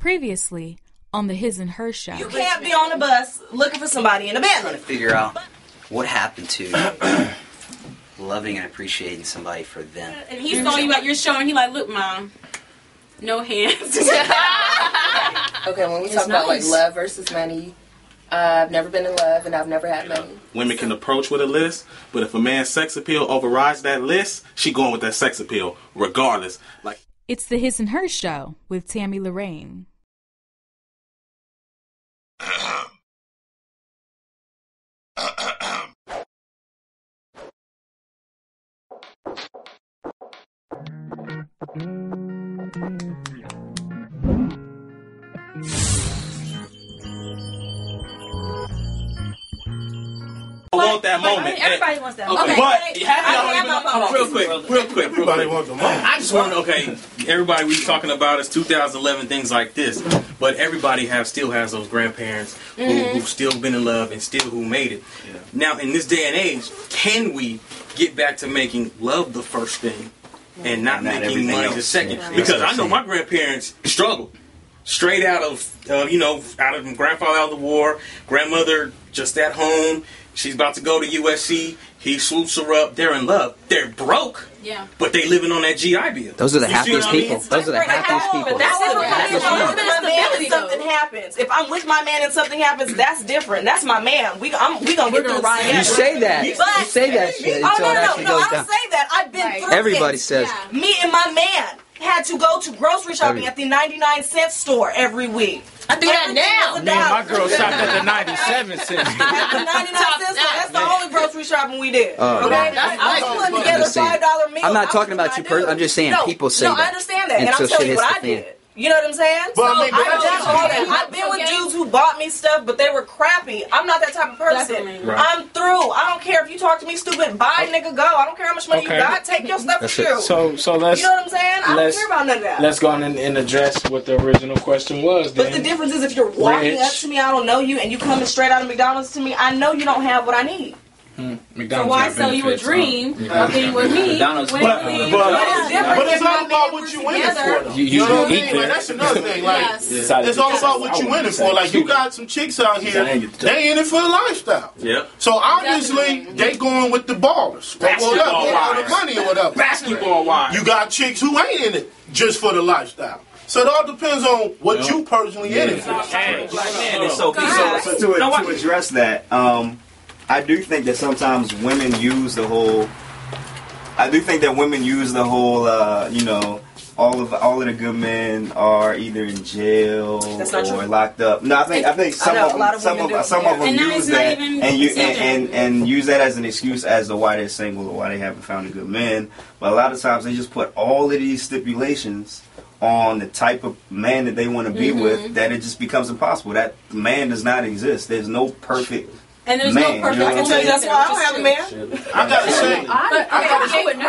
Previously on the His and Hers show. You can't be on the bus looking for somebody in a band. Trying to figure out what happened to loving and appreciating somebody for them. And he's throwing you out your show, and he's like, "Look, Mom, no hands." Okay, when we talk about like love versus money, I've never been in love and I've never had money. Women can approach with a list, but if a man's sex appeal overrides that list, she going with that sex appeal regardless. Like, it's the His and Hers show with Tammy Lorraine. I want that moment. Everybody wants that. Okay, but real quick. Everybody wants the moment. I just want to, everybody we talking about is 2011, things like this, but everybody still has those grandparents who've still been in love and still who made it. Yeah. Now, in this day and age, can we get back to making love the first thing and not making money the second? Yeah. Because I know my grandparents struggled. Straight out of, out of grandfather out of the war, grandmother just at home. She's about to go to USC. He swoops her up. They're in love. They're broke. Yeah. But they living on that GI Bill. Those are the happiest people. Those are the happiest people. That's if something happens. If I'm with my man and something happens, that's different. That's my man. We gonna get through right. You say that. You say that shit until it actually goes down. I don't say that. I've been through Everybody it. says. Yeah. Me and my man had to go to grocery shopping at the 99-cent store every week. I do that now. Me and my girl shopped at the 97 cents. At the 99-cent store. That's the only grocery shopping we did. Okay? I was putting together $5 meals. I'm not talking about you personally. I'm just saying people say that. No, I understand that. And I'm telling you what I did. You know what I'm saying? But I've done all that. I've been with dudes who bought me stuff, but they were crappy. I'm not that type of person. Right. I'm through. I don't care if you talk to me stupid. Bye, nigga, go. I don't care how much money you got. Take your stuff with you. So let's. You know what I'm saying? I don't care about none of that. Let's go on and address what the original question was. But the difference is if you're walking up to me, I don't know you, and you coming straight out of McDonald's to me, I know you don't have what I need. So why sell you a dream of being with me? But it's all about what you in it for. You know what I mean? Like, that's another thing. Like, it's all about what you in it for. Like, you got some chicks out here, they in it for the lifestyle. Yeah. So obviously, they going with the ballers, or the money or whatever. Basketball wise. You got chicks who ain't in it just for the lifestyle. So it all depends on what you personally in it for. So to address that, I do think that sometimes women use the whole. All of the good men are either in jail or locked up. No, I think some of them use that and use that as an excuse as to why they're single or why they haven't found a good man. But a lot of times they just put all of these stipulations on the type of man that they want to be with that it just becomes impossible. That man does not exist. There's no perfect. And there's no perfect. I can tell you that's why I don't have a man. I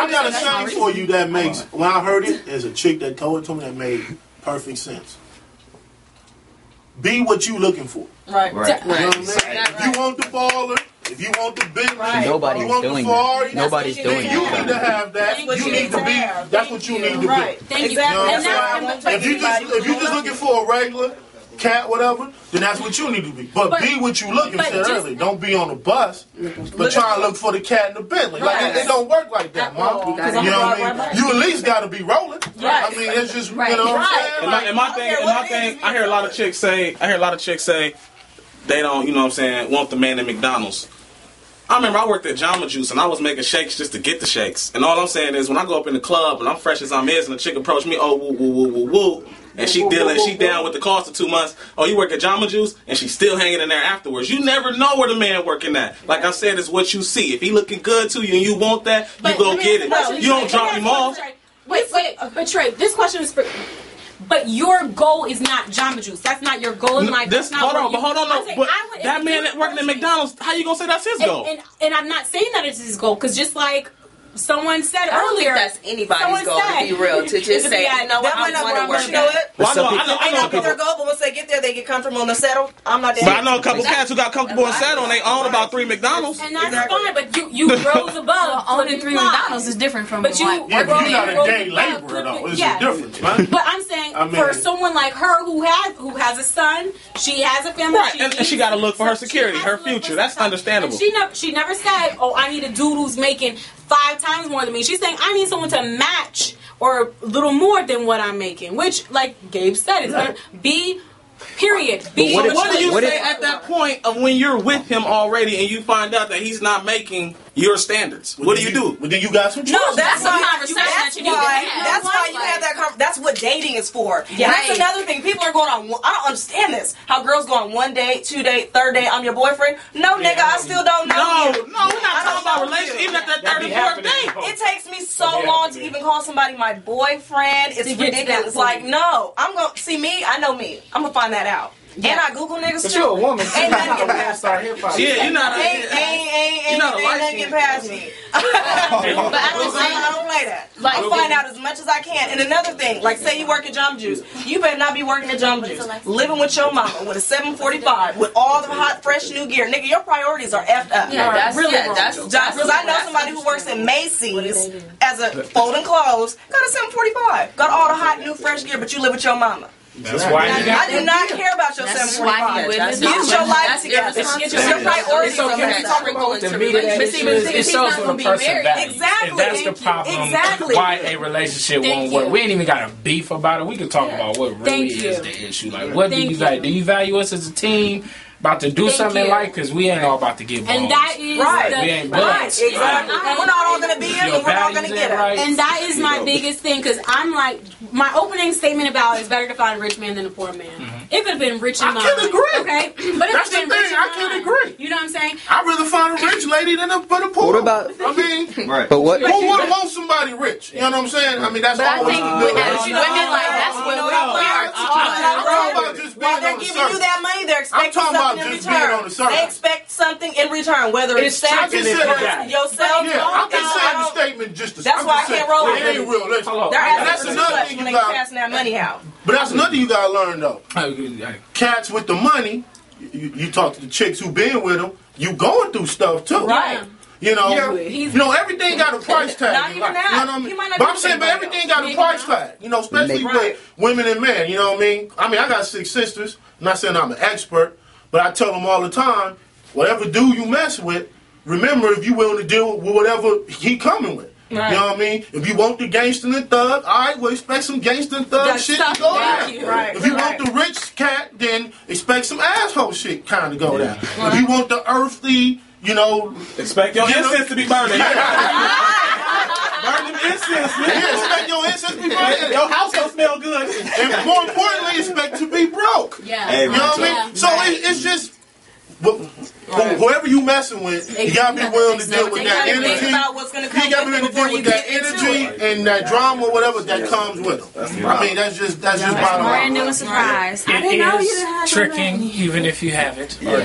got a saying for you that makes, when I heard it, there's a chick that told it to me that made perfect sense. Be what you looking for. Right. You know what I mean? If you want the baller, if you want the big, nobody's you want doing the Ferrari, nobody's doing you need to have that. You need to be. That's what you need to be. Thank you. If you just looking for a regular cat, whatever, then that's what you need to be. But be what you looking for early. Don't be on the bus, but try and look for the cat in the Bentley. Like it don't work like that, Mom. You know what I mean? You at least got to be rolling. I mean, it's just you know what I'm saying. And my thing, I hear a lot of chicks say, they don't, want the man at McDonald's. I remember I worked at Jamba Juice and I was making shakes just to get the shakes. And all I'm saying is when I go up in the club and I'm fresh as I'm is and the chick approach me, woo. And she down with the cost of 2 months. Oh, you work at Jamba Juice? And she's still hanging in there afterwards. You never know where the man working at. Like I said, it's what you see. If he looking good to you and you want that, you go get it. You don't drop him off. Wait, but Trey, this question is for... But your goal is not Jamba Juice. That's not your goal in life. Hold on. But that man working at McDonald's, how you gonna say that's his goal? And I'm not saying that it's his goal, because just like someone said earlier, that's anybody's goal to be real. To just say, you know what, I want to work. You know what? I know their goal, but once they get there, they get comfortable and settle. I'm not there. But I know a couple cats who got comfortable and settled, and they own about 3 McDonald's. And that's fine, but you rose above. Owning 3 McDonald's is different from but you're not a day laborer, though. It's a difference, man. But I'm saying, for someone like her who has a son, she has a family, right? And she got to look for her security, her future. That's understandable. She never said, "Oh, I need a dude who's making 5 times more than me." She's saying, "I need someone to match or a little more than what I'm making," which, like Gabe said, is gonna be. Period. What do you say at that point of when you're with him already and you find out that he's not making your standards? What do you do? Well, then you got some choices. No, that's why you have that. That's what dating is for. Yeah, that's another thing. People are going on. I don't understand this. How girls go on 1 date, 2 date, 3rd date. I'm your boyfriend. No, nigga, I still don't know you. No, we're not talking about relationship. Even at that 3rd and 4th date, it takes me so long to even call somebody my boyfriend. It's ridiculous. Like, no, I'm gonna see me. I know me. I'm gonna find that out. Yeah. And I Google niggas too. You're a woman. Ain't nothing getting past me. Yeah, you're not. Ain't nothing getting past me. But I don't play that. Like, I'll find out as much as I can. And another thing, like, say you work at Jamba Juice, you better not be working at Jamba Juice, living with your mama with a 745 with all the hot, fresh new gear. Nigga, your priorities are effed up. Yeah, that's really wrong. Because I know somebody who works at Macy's as a folding clothes, got a 745, got all the hot, new, fresh gear, but you live with your mama. That's why I do not care about your 745. Get your life together. Get your priorities together. It shows what a person values. Exactly. And that's the problem. Exactly. Why a relationship won't work. We ain't even got a beef about it. We can talk about what really is the issue. Like, what do you value? Do you value us as a team? About to do something in life, because we ain't all about to get balls. And that is we ain't buds. Exactly. We're not all going to be here, but we're all going to get it. Right. And that is my biggest thing, because I'm like, my opening statement about it's better to find a rich man than a poor man. It could have been rich in I can agree. Okay? But that's the thing. I can agree. You know what I'm saying? I'd rather find a rich lady than a poor. What about? I mean, right. But what? Who would want somebody rich? You know what I'm saying? I mean, that's but always. I think as women, like that's what we are taught. While they're giving you that money, they're expecting something in return. They expect something in return, whether it's sex, yourself. Yeah, I can say the statement just to. That's why I can't roll with it. It ain't real. They're asking for too much when they passing that money out. But that's another thing you gotta learn though. Cats with the money, you talk to the chicks who been with them, you going through stuff too. Right. You know, everything got a price tag. Not even that. You know what I mean? But I'm saying, but everything got a price tag. You know, especially with women and men. You know what I mean? I got 6 sisters. I'm not saying I'm an expert, but I tell them all the time, whatever dude you mess with, remember if you willing to deal with whatever he coming with. Right. You know what I mean? If you want the gangster and thug, all right, well, expect some gangster and thug shit to go down. Right. If you want the rich cat, then expect some asshole shit kind of go down. Right. If you want the earthly, you know, expect your incense to be burning. Burn them incense, man. Yeah, expect your incense to be burning. Your house don't smell good. And more importantly, expect to be broke. Yeah. You know what I mean? So it's just. Whoever you messing with, you gotta be willing to deal with that energy. You gotta be willing to deal with that energy and that drama, or whatever that comes with them. I mean, that's just bottom line. Brand new surprise. It is tricking, even if you have it. And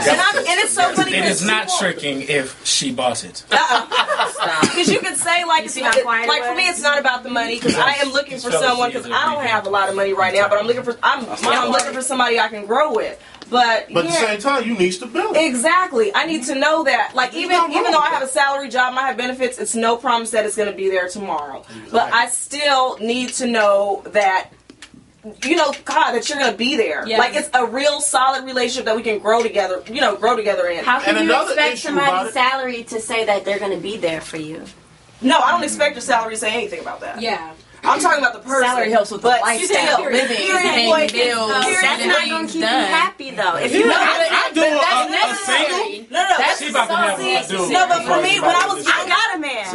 it's so funny. It is not tricking if she bought it. Because you could say like for me, it's not about the money. Because I am looking for someone. Because I don't have a lot of money right now, but I'm looking for somebody I can grow with. But at the same time, you need stability. Exactly. I need to know that. Like, even though I have a salary job and I have benefits, it's no promise that it's going to be there tomorrow. Exactly. But I still need to know that, that you're going to be there. Yeah. Like, it's a real solid relationship that we can grow together, in. How can you expect somebody's salary to say that they're going to be there for you? No, I don't expect your salary to say anything about that. Yeah. I'm talking about the person. Salary helps with the lifestyle. Paying bills. That's not going to keep you happy, though. If you I do a single. No, that's so easy. No, but for me, when I was young, I got a man.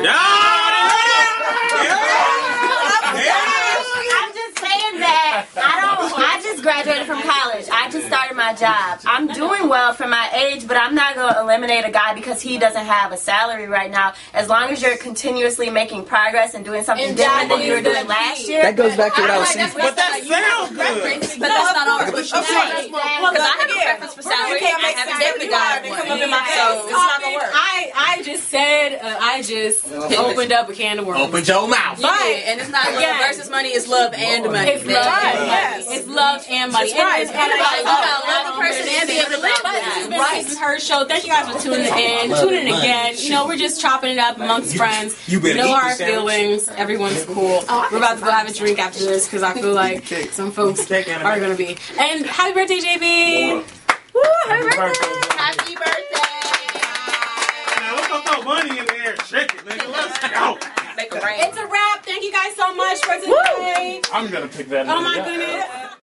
I'm just saying that I just graduated from college. I just started my job. I'm doing well for my age, but I'm not going to eliminate a guy because he doesn't have a salary right now. As long as you're continuously making progress and doing something different than you were doing last year. That goes back to what I was saying. But that sounds good. But that's not always what you say. Because I have a preference for salary. I haven't dated a guy so it's not going to work. I just said, I just opened up a can of worms. Open your mouth. Right, and it's not love versus money, it's love and money. It's love. Yes. It's love love and money. Right. Love the person and be able to live. But this has been His and Hers show. Thank you guys for tuning in. Tune in again. You know, we're just chopping it up amongst friends. You better know eat our the sandwich. feelings. Everyone's cool. We're about to go have a drink after this because I feel like some folks are gonna be. And happy birthday, JB! Woo! Happy birthday! Happy birthday! Now let's go throw money in the air. Shake it, nigga. Let's go. Make a rain. It's a wrap. Thank you guys so much for today. I'm gonna pick that. Oh my goodness.